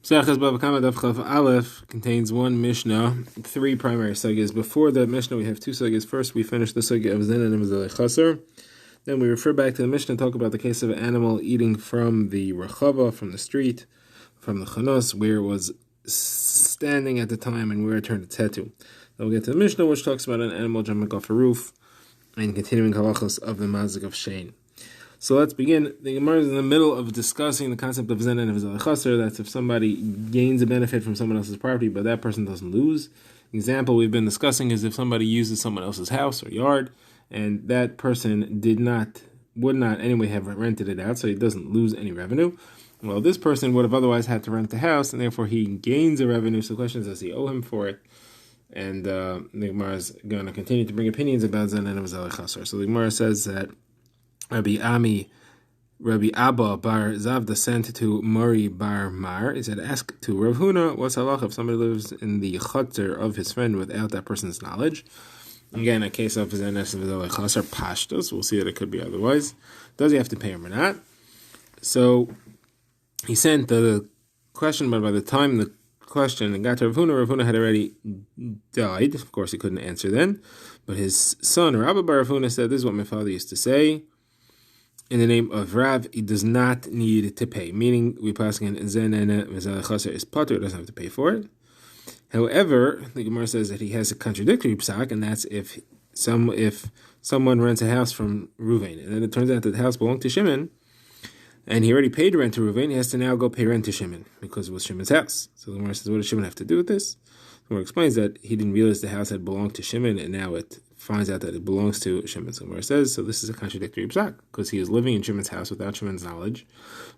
Bava Kamma Daf Chav Aleph contains one Mishnah, three primary sugyas. Before the Mishnah, we have two sugyas. First, we finish the sugya of Zin and Chaser. Then we refer back to the Mishnah and talk about the case of an animal eating from the Rechava, from the street, from the Chanos, where it was standing at the time and where it turned its head to. Then we'll get to the Mishnah, which talks about an animal jumping off a roof and continuing halachos of the mazik of Shein. So let's begin. The Gemara is in the middle of discussing the concept of Zen and of Chaser. That's if somebody gains a benefit from someone else's property, but that person doesn't lose. The example we've been discussing is if somebody uses someone else's house or yard, and that person would not anyway have rented it out, so he doesn't lose any revenue. Well, this person would have otherwise had to rent the house, and therefore he gains a revenue. So the question is, does he owe him for it? And the Gemara is going to continue to bring opinions about Zen and of Chaser. So the Gemara says that Rabbi Abba bar Zavda sent to Mori bar Mar. He said, ask to Rav Huna, what's halacha if somebody lives in the chutzner of his friend without that person's knowledge? Again, a case of Zenes of Chaser Pashtos. We'll see that it could be otherwise. Does he have to pay him or not? So he sent the question, but by the time the question got to Rav Huna had already died. Of course, he couldn't answer then. But his son, Rabbi bar Rav Huna, said, this is what my father used to say. In the name of Rav, he does not need to pay. Meaning, we pass again, Zen and Chaser is potter, doesn't have to pay for it. However, the Gemara says that he has a contradictory psak, and that's if someone rents a house from Ruvain, and then it turns out that the house belonged to Shimon, and he already paid rent to Ruvain, he has to now go pay rent to Shimon, because it was Shimon's house. So the Gemara says, what does Shimon have to do with this? The Gemara explains that he didn't realize the house had belonged to Shimon, and now it finds out that it belongs to Shimon. So Gemara says, so this is a contradictory psak, because he is living in Shimon's house without Shimon's knowledge.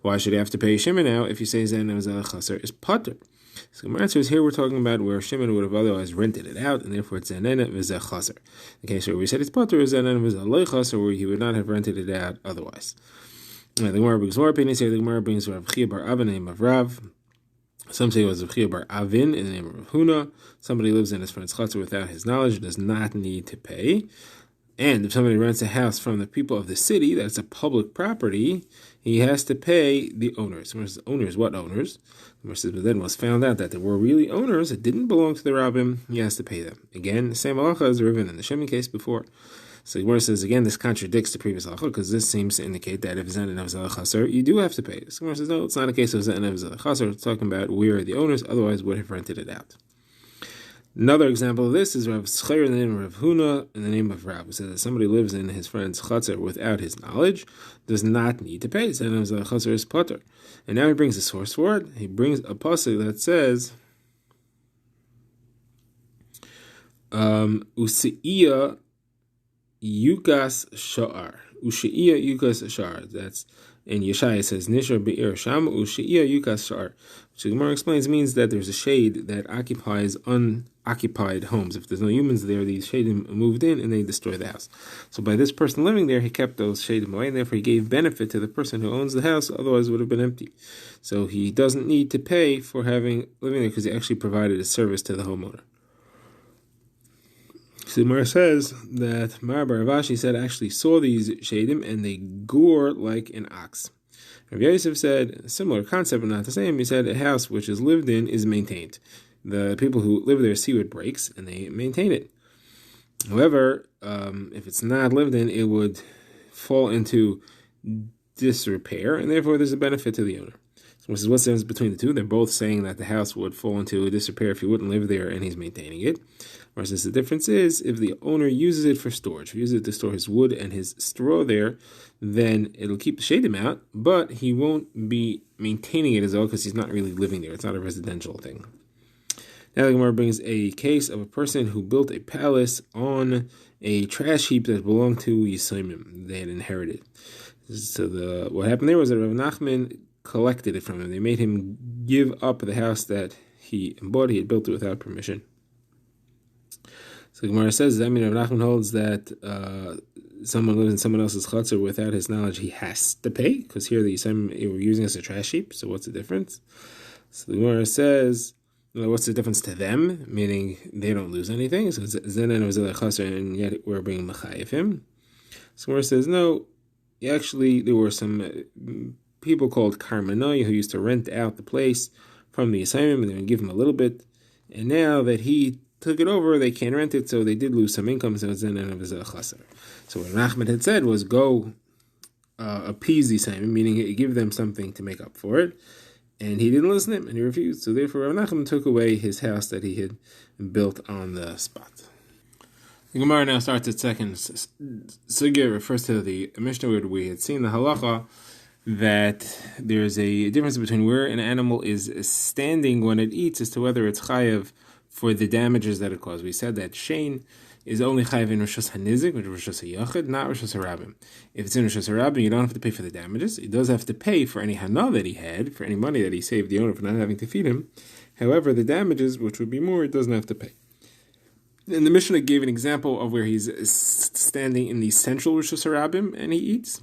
Why should he have to pay Shimon now if you say Zen and Chaser is potter? So Gemara answers, here we're talking about where Shimon would have otherwise rented it out, and therefore it's Zen and Chaser. The case where we said it's potter is Zen and Chaser, where he would not have rented it out otherwise. The Gemara brings more opinions here. The Gemara brings Rav Chia bar Avin, the name of Rav. Some say it was Rav Chia bar Avin in the name of Rav Huna. Somebody lives in his friend's chutzner without his knowledge, does not need to pay. And if somebody rents a house from the people of the city, that's a public property, he has to pay the owners. Owners, what owners? The says, but then it was found out that there were really owners that didn't belong to the rabbim, he has to pay them. Again, the same halacha as Reuven in the Shimon case before. So the Gemara says, again, this contradicts the previous halacha, because this seems to indicate that if Zen and Avzal Chaser, you do have to pay. So the Gemara says, no, it's not a case of Zen and Avzal Chaser, it's talking about where the owners otherwise would have rented it out. Another example of this is Rav Schair in the name of Rav Huna, in the name of Rav, who says that somebody lives in his friend's chutzner without his knowledge, does not need to pay. Zen and Avzal Chaser is potter. And now he brings a source for it. He brings a pasuk that says, Usiya Yukas Sha'ar. Ushiya Yukas Sha'ar. That's in Yeshaya, it says Nishar Be'ir Sham Ushiya Yukas Sha'ar. Which the Gemara explains means that there's a shade that occupies unoccupied homes. If there's no humans there, these shadim moved in and they destroy the house. So by this person living there, he kept those shadim away, and therefore he gave benefit to the person who owns the house, otherwise it would have been empty. So he doesn't need to pay for living there because he actually provided a service to the homeowner. So Gemara says that Mar bar Avashi said actually saw these shadim and they gore like an ox. Rav Yosef said a similar concept but not the same. He said a house which is lived in is maintained. The people who live there see what breaks and they maintain it. However, if it's not lived in, it would fall into disrepair, and therefore there's a benefit to the owner. So what's the difference between the two? They're both saying that the house would fall into disrepair if he wouldn't live there and he's maintaining it. Versus the difference is if the owner uses it for storage, uses it to store his wood and his straw there, then it'll keep the shadim out, but he won't be maintaining it as well because he's not really living there. It's not a residential thing. Now the Gemara brings a case of a person who built a palace on a trash heap that belonged to Yisraelim. They had inherited. So what happened there was that Rav Nachman collected it from him. They made him give up the house that he bought. He had built it without permission. So the Gemara says, I mean, Rav Nachman holds that someone lives in someone else's chutzner without his knowledge, he has to pay, because here the Yisraelim were using it as a trash heap, so what's the difference? So the Gemara says, what's the difference to them? Meaning they don't lose anything. So Zen and Avzal Chaser, and yet we're bringing Machayev him. So Gemara says, no, actually there were some people called Karmanoi who used to rent out the place from the assignment, and they're going to give him a little bit. And now that he took it over, they can't rent it, so they did lose some income, so it's in and of his chaser. So what Nachman had said was go appease the assignment, meaning give them something to make up for it. And he didn't listen to him, and he refused. So therefore, Rav Nachman took away his house that he had built on the spot. The Gemara now starts its second sugya, refers to the Mishnah where we had seen the halacha that there's a difference between where an animal is standing when it eats as to whether it's chayav for the damages that it caused. We said that Shane is only chayav in Rishos HaNizik, which is Rishos HaYachid, not Rishos HaRabim. If it's in Rishos HaRabim, you don't have to pay for the damages. He does have to pay for any hana that he had, for any money that he saved the owner for not having to feed him. However, the damages, which would be more, it doesn't have to pay. And the Mishnah gave an example of where he's standing in the central Rishos HaRabim and he eats.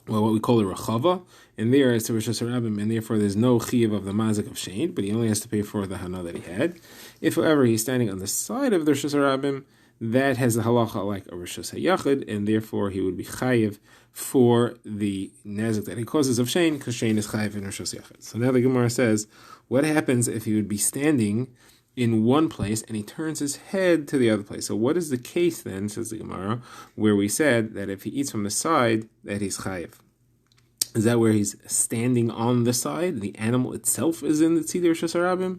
Well, what we call a rechava, and there is to Rishos HaRabim, and therefore there's no chiyuv of the mazik of Shein, but he only has to pay for the hana that he had. If, however, he's standing on the side of the Rishos HaRabim, that has the halacha like a Rishos HaYachid, and therefore he would be chayiv for the nazik that he causes of Shein, because Shein is chayiv in Rishos HaYachid. So now the Gemara says, what happens if he would be standing in one place and he turns his head to the other place? So what is the case then, says the Gemara, where we said that if he eats from the side, that he's chayiv? Is that where he's standing on the side, the animal itself is in the tzidei Rishos HaRabim?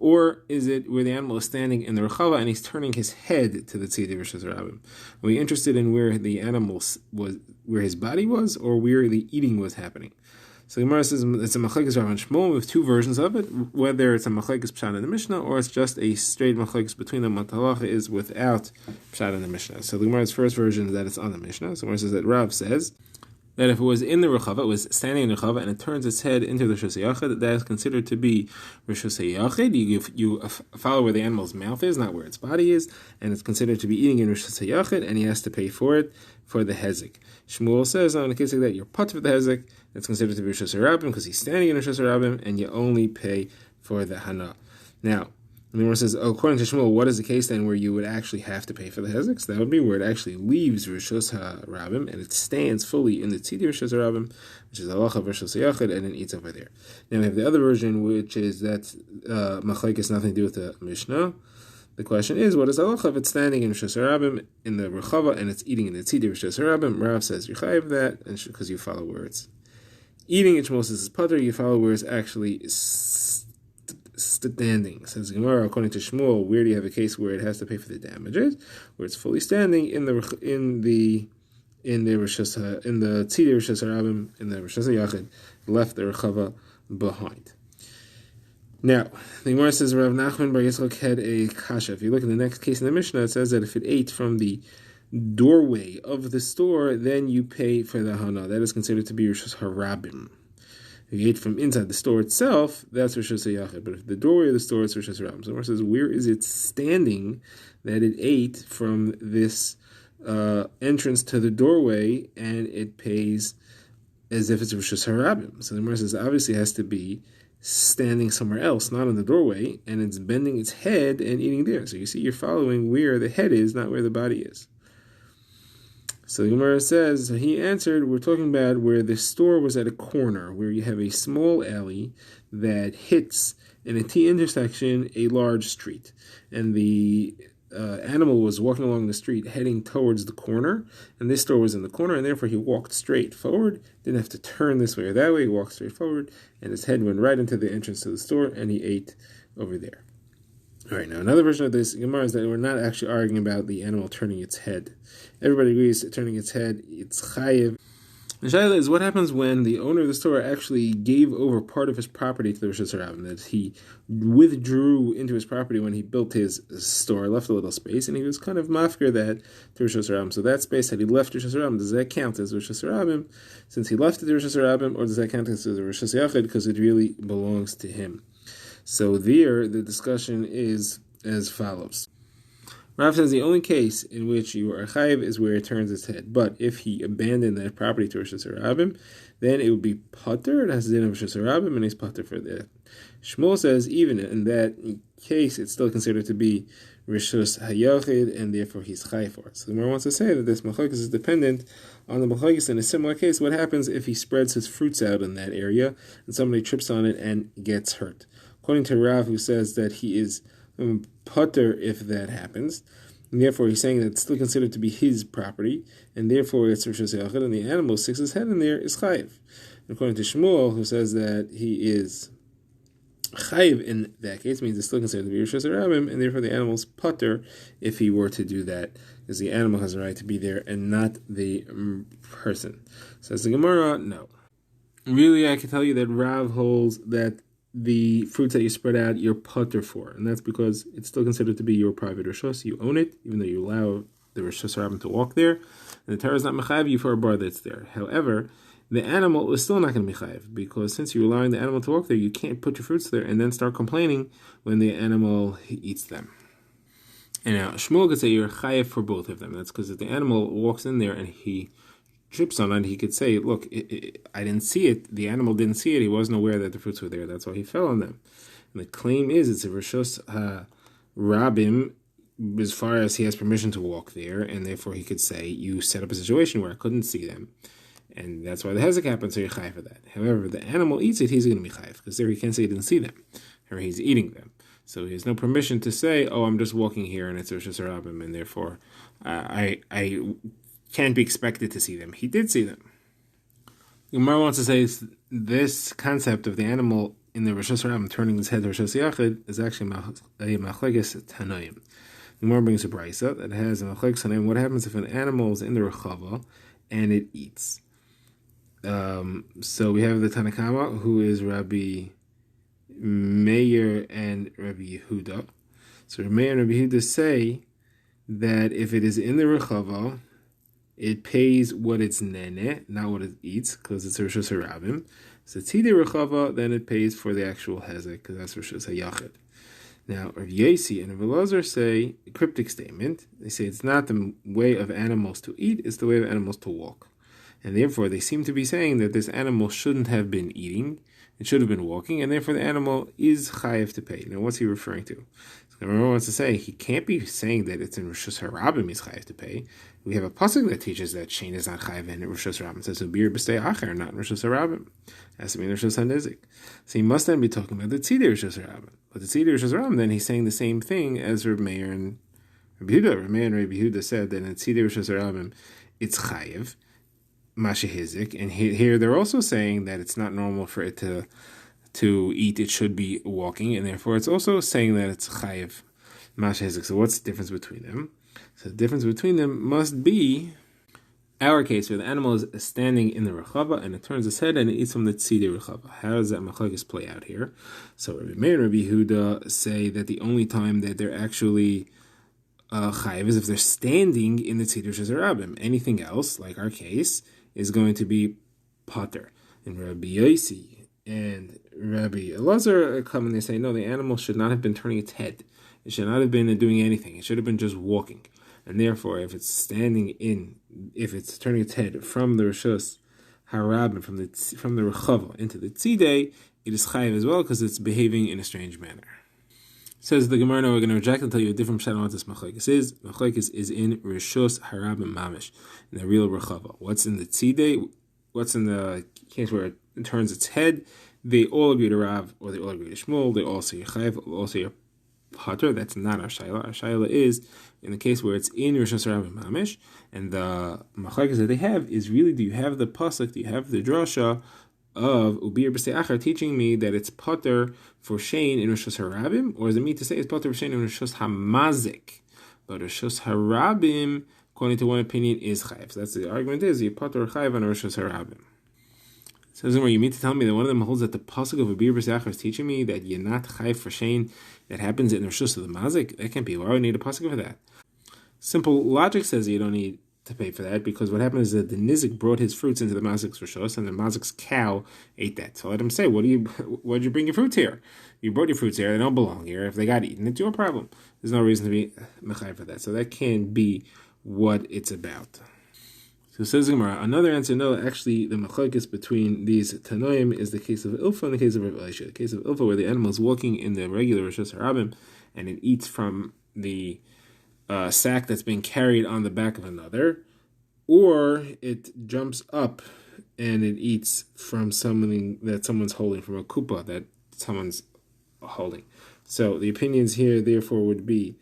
Or is it where the animal is standing in the rechava and he's turning his head to the tzidei Rishos HaRabim? Are we interested in where the animal was, where his body was, or where the eating was happening? So the Gemara says it's a machlekes Rav and Shmuel with two versions of it, whether it's a machlekes pshat in the Mishnah or it's just a straight machlekes between them. What the halacha is without pshat in the Mishnah. So the Gemara's first version is that it's on the Mishnah. So the Gemara says that Rav says that if it was in the rechava, it was standing in the rechava, and it turns its head into the Rishos HaYachid, that is considered to be Rishos HaYachid. You follow where the animal's mouth is, not where its body is, and it's considered to be eating in Rishos HaYachid, and he has to pay for it for the hezek. Shmuel says, in a case like that, you're put for the hezek, it's considered to be Rishos HaRabim, because he's standing in Rishos HaRabim, and you only pay for the hana. Now, the Gemara says, according to Shmuel, what is the case then where you would actually have to pay for the hezek? So that would be where it actually leaves Rishos HaRabim and it stands fully in the tzidei Rishos HaRabim, which is halacha of Rishos HaYachid, and it eats over there. Now we have the other version, which is that machlekes nothing to do with the Mishnah. The question is, what is halacha if it's standing in Rishos HaRabim in the rechava and it's eating in the tzidei Rishos HaRabim? Rav says you chayiv that, and because you follow where it's eating. It Shmuel says it's putter. You follow where it's actually standing. Says Gemara, according to Shmuel, where do you have a case where it has to pay for the damages, where it's fully standing in the tzidei Rishos HaRabim, in the Rishos HaYachid, left the rechava behind. Now, the Gemara says Rav Nachman bar Yitzchak had a kasha. If you look at the next case in the Mishnah, it says that if it ate from the doorway of the store, then you pay for the hana. That is considered to be Rishos HaRabim. If you ate from inside the store itself, that's Rishos HaYachid. But if the doorway of the store is Rishos HaRabim. So the Gemara says, where is it standing that it ate from this entrance to the doorway, and it pays as if it's Rishos HaRabim? So the Gemara says, obviously it has to be standing somewhere else, not in the doorway, and it's bending its head and eating there. So you see, you're following where the head is, not where the body is. So the Gemara says, he answered, we're talking about where the store was at a corner, where you have a small alley that hits in a T intersection a large street. And the animal was walking along the street heading towards the corner, and this store was in the corner, and therefore he walked straight forward, didn't have to turn this way or that way, he walked straight forward, and his head went right into the entrance to the store, and he ate over there. Alright, now another version of this Gemara is that we're not actually arguing about the animal turning its head. Everybody agrees that turning its head, it's chayiv. The shayla is what happens when the owner of the store actually gave over part of his property to the Rishos HaRabim, that he withdrew into his property when he built his store, left a little space, and he was kind of mafkir that to Rishos HaRabim. So that space that he left to Rishos HaRabim, does that count as Rishos HaRabim since he left it to Rishos HaRabim, or does that count as a Rishos HaYachid because it really belongs to him? So there, the discussion is as follows. Rav says the only case in which you are chayiv is where it turns its head. But if he abandoned that property to Rishus Harabim, then it would be pater. It has the din of Rishus Harabim, and he's pater for that. Shmuel says even in that case, it's still considered to be Rishus Hayachid, and therefore he's chayiv for it. So the Gemara wants to say that this machlokes is dependent on the machlokes. In a similar case, what happens if he spreads his fruits out in that area and somebody trips on it and gets hurt? According to Rav, who says that he is pater if that happens, and therefore he's saying that it's still considered to be his property, and therefore it's Rishus Hayachid, and the animal sticks his head in there is chayiv. According to Shmuel, who says that he is chayiv in that case, means it's still considered to be Rishus Harabim, and therefore the animal's pater if he were to do that, because the animal has a right to be there and not the person. Says the Gemara, no. Really, I can tell you that Rav holds that the fruits that you spread out, you're pater for, and that's because it's still considered to be your private rishus. You own it, even though you allow the Rishus Harabim to walk there, and the Torah is not mechayiv you for a bar that's there. However, the animal is still not going to be chayiv, because since you're allowing the animal to walk there, you can't put your fruits there and then start complaining when the animal eats them. And now, Shmuel could say you're chayiv for both of them. That's because if the animal walks in there and he trips on it, he could say, look, I didn't see it, the animal didn't see it, he wasn't aware that the fruits were there, that's why he fell on them. And the claim is it's a Rishus Harabim as far as he has permission to walk there, and therefore he could say, you set up a situation where I couldn't see them, and that's why the hezek happened, so you're chayiv for that. However, if the animal eats it, he's going to be chayiv, because there he can't say he didn't see them, or he's eating them. So he has no permission to say, oh, I'm just walking here, and it's Rishus Harabim, and therefore I can't be expected to see them. He did see them. Gemara wants to say this concept of the animal in the Rishus Harabim turning his head to Rishus Yachid is actually a machlekes tanoim. The Gemara brings a brisa that has a machlekes tanoim. What happens if an animal is in the rechava and it eats? So we have the Bava Kamma, who is Rabbi Meir and Rabbi Yehuda. So Rabbi Meir and Rabbi Yehuda say that if it is in the rechava, it pays what it's nene, not what it eats, because it's Rishus Harabim. So tzidei rechava, then it pays for the actual hezek, because that's Rishus Hayachid. Now, Rav Yasi and Rav Elazar say a cryptic statement. They say it's not the way of animals to eat; it's the way of animals to walk, and therefore they seem to be saying that this animal shouldn't have been eating; it should have been walking, and therefore the animal is chayiv to pay. Now, what's he referring to? So Gemara wants to say he can't be saying that it's in Rishus Harabim he's chayiv to pay. We have a pasuk that teaches that Shein is not chayiv in Rishus Harabim. It says ubir b'stei acher, not in Rishus Harabim. It has to be in Rishus Hanizik. So he must then be talking about the tzidei Rishus Harabim. But the tzidei Rishus Harabim, then he's saying the same thing as Reb Meir and Rabbi Yehuda. Reb Meir and Rabbi Yehuda said that in tzidei Rishus Harabim it's chayiv, mashehizik, and here they're also saying that it's not normal for it to eat; it should be walking, and therefore it's also saying that it's chayiv, mashehizik. So what's the difference between them? So the difference between them must be our case where the animal is standing in the rechava and it turns its head and it eats from the tzidei rechava. How does that machlokes play out here? So Rabbi Meir and Rabbi Yehuda say that the only time that they're actually chayiv is if they're standing in the tzidei Rishus Harabim. Anything else, like our case, is going to be pater. And Rabbi Yasi and Rabbi Elazar come and they say, no, the animal should not have been turning its head. It should not have been doing anything. It should have been just walking. And therefore, if it's turning its head from the Rishus Harabim, from the Rechava into the Tzidei, it is chayiv as well because it's behaving in a strange manner. Says the Gemara, now we're going to reject and tell you a different pshat on what this machlokes is. Machlokes is in Rishus Harabim mamish, in the real Rechava. What's in the Tzidei? What's in the case where it turns its head? They all agree to Rav, or they all agree to Shmuel. They all say chayiv, all say pater. That's not our shaila. Our shaila is in the case where it's in Rishus Harabim mamish, and the machlokes that they have is really, do you have the pasuk, do you have the drasha of ubir b'stei acher teaching me that it's pater for shein in Rishus Harabim, or is it me to say it's pater for shein in Rishus Hamazik? But Rishus Harabim, according to one opinion, is chayiv. So that's the argument is you pater chayiv on Rishus Harabim. Says so you mean to tell me that one of them holds that the pasuk of ubir b'stei acher is teaching me that you're not chayiv for shein that happens in Rishus of the Mazik? That can't be. Why would I need a pasuk for that? Simple logic says you don't need to pay for that, because what happened is that the nizik brought his fruits into the mazik's rishos, and the mazik's cow ate that. So let him say, why'd you bring your fruits here? You brought your fruits here, they don't belong here. If they got eaten, it's your problem. There's no reason to be mechai for that. So that can't be what it's about. So says Gemara, another answer, no, actually the machlokes between these tanoim is the case of ilfa and the case of Rav Elisha. The case of ilfa, where the animal is walking in the regular rishos harabim, and it eats from the sack that's being carried on the back of another, or it jumps up and it eats from something that someone's holding, from a kupa that someone's holding. So the opinions here, therefore, would be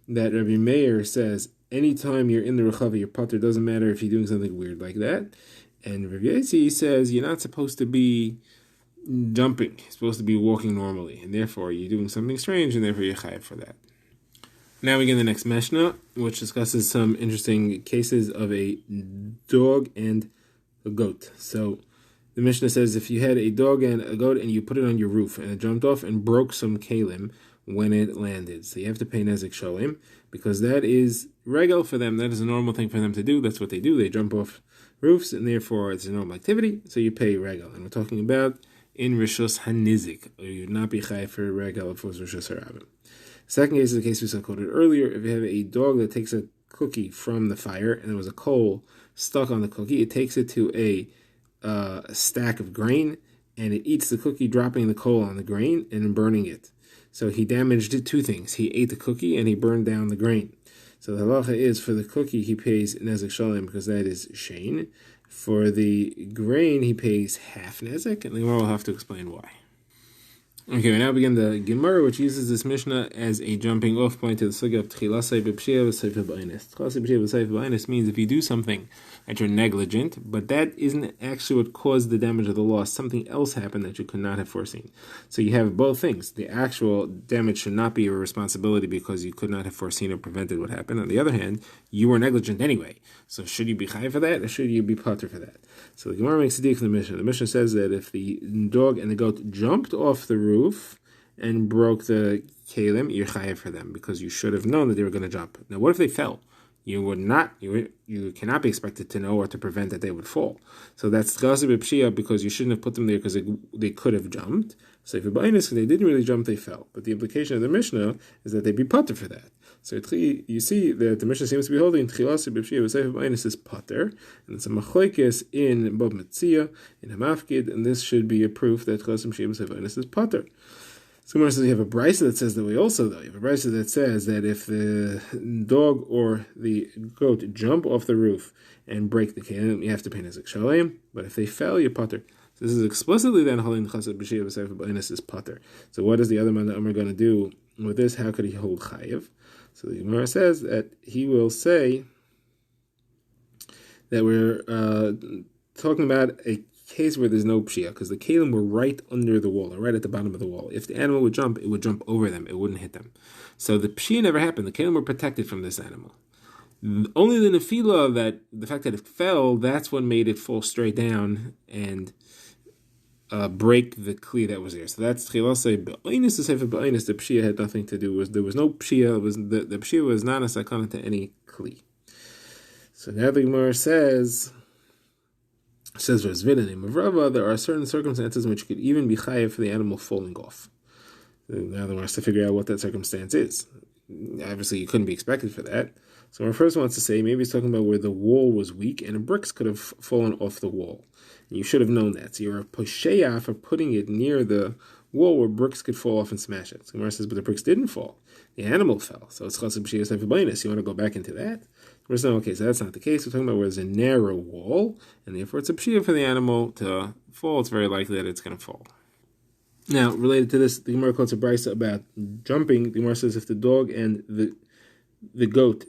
that Rabbi Meir says, anytime you're in the Rechava, your pater, doesn't matter if you're doing something weird like that. And Rabbi Yossi says you're not supposed to be jumping. You're supposed to be walking normally. And therefore, you're doing something strange, and therefore you're chayav for that. Now we get the next Mishnah, which discusses some interesting cases of a dog and a goat. So the Mishnah says if you had a dog and a goat and you put it on your roof and it jumped off and broke some kalim when it landed, so you have to pay nezik sholim, because that is regal for them. That is a normal thing for them to do. That's what they do. They jump off roofs, and therefore it's a normal activity, so you pay regal. And we're talking about in rishos hanizik, or you would not be chayav for regal if it was rishos harabim. Second case is the case we saw quoted earlier. If you have a dog that takes a cookie from the fire and there was a coal stuck on the cookie, it takes it to a stack of grain and it eats the cookie, dropping the coal on the grain and burning it. So he damaged two things. He ate the cookie and he burned down the grain. So the halacha is for the cookie he pays nezek shalom because that is shein. For the grain he pays half nezek, and the Gemara will have to explain why. Okay, we now begin the Gemara, which uses this Mishnah as a jumping off point to the sugya of Tchilasei b'pshia v'seif b'aynis. Tchilasei b'pshia v'seif b'aynis means if you do something that you're negligent, but that isn't actually what caused the damage or the loss. Something else happened that you could not have foreseen. So you have both things. The actual damage should not be your responsibility because you could not have foreseen or prevented what happened. On the other hand, you were negligent anyway. So should you be chayav for that, or should you be pater for that? So the Gemara makes a deal from the Mishnah. The Mishnah says that if the dog and the goat jumped off the roof and broke the kalim, you're chayav for them because you should have known that they were going to jump. Now, what if they fell? You would not. You cannot be expected to know or to prevent that they would fall. So that's tchilasei b'pshia because you shouldn't have put them there because they could have jumped. So if they didn't really jump, they fell. But the implication of the Mishnah is that they'd be pater for that. So you see that the Mishnah seems to be holding tchilasei b'pshia v'seif b'aynis is pater, and it's a machlokes in Bava Kamma, in Hamafkid, and this should be a proof that tchilasei b'pshia v'seif b'aynis is pater. So Gemara says you have a brisa that says that way also, though. You have a brisa that says that if the dog or the goat jump off the roof and break the kalim, you have to pay nezik shalem. But if they fell, you pater. So this is explicitly then holding chassid b'shia v'seif b'aynis is pater. So what is the other man that Amar going to do with this? How could he hold chayiv? So the Gemara says that he will say that we're talking about a case where there's no pshia, because the kalim were right under the wall, or right at the bottom of the wall. If the animal would jump, it would jump over them. It wouldn't hit them. So the pshia never happened. The kalim were protected from this animal. Only the nefila, that the fact that it fell, that's what made it fall straight down and break the kli that was there. So that's tchilasei b'aynis, the sefer b'aynis. The pshia had nothing to do with. There was no pshia. It was the pshia was not a sakana to any kli. So now the Gemara says Razvin, name of Rava, there are certain circumstances in which you could even be chayav for the animal falling off. Now the Gemara has to figure out what that circumstance is. Obviously, you couldn't be expected for that. So our first wants to say, maybe he's talking about where the wall was weak and bricks could have fallen off the wall. And you should have known that. So you're a posheya for putting it near the wall where bricks could fall off and smash it. So Gemara says, but the bricks didn't fall. The animal fell. So it's chassid b'shia v'seif b'aynis. You want to go back into that? We're saying, okay, so that's not the case. We're talking about where there's a narrow wall, and therefore it's a pshia for the animal to fall. It's very likely that it's going to fall. Now, related to this, the Gemara quotes a brisa about jumping. The Gemara says if the dog and the goat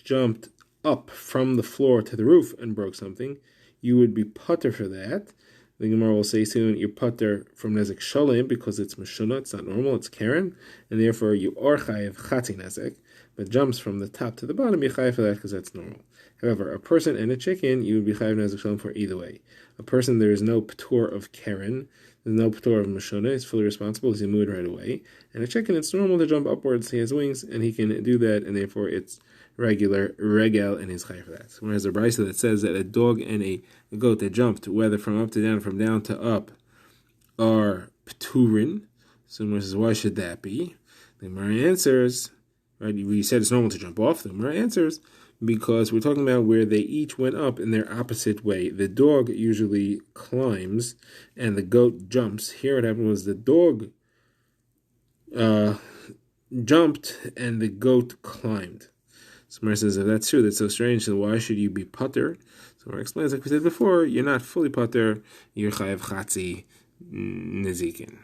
jumped up from the floor to the roof and broke something, you would be pater for that. The Gemara will say soon, you're pater from nezek shalem because it's meshuna, it's not normal, it's karen, and therefore you are chayev chatzi nezek, but jumps from the top to the bottom, you're chayev for that because that's normal. However, a person and a chicken, you would be chayev nezek shalem for either way. A person, there is no p'tur of karen, there's no p'tur of meshuna, he's fully responsible, he's moved right away. And a chicken, it's normal to jump upwards, he has wings, and he can do that, and therefore it's regular regel, and he's chayav for that. So there's a brisa that says that a dog and a goat that jumped, whether from up to down, from down to up, are pturin. So Gemara says, why should that be? The Gemara answers, right? We said it's normal to jump off. The Gemara answers because we're talking about where they each went up in their opposite way. The dog usually climbs, and the goat jumps. Here, what happened was the dog jumped, and the goat climbed. So Gemara says, if that's true, that's so strange. So why should you be putter? So Gemara explains, like we said before, you're not fully putter. You're chayav chatzi nezikin.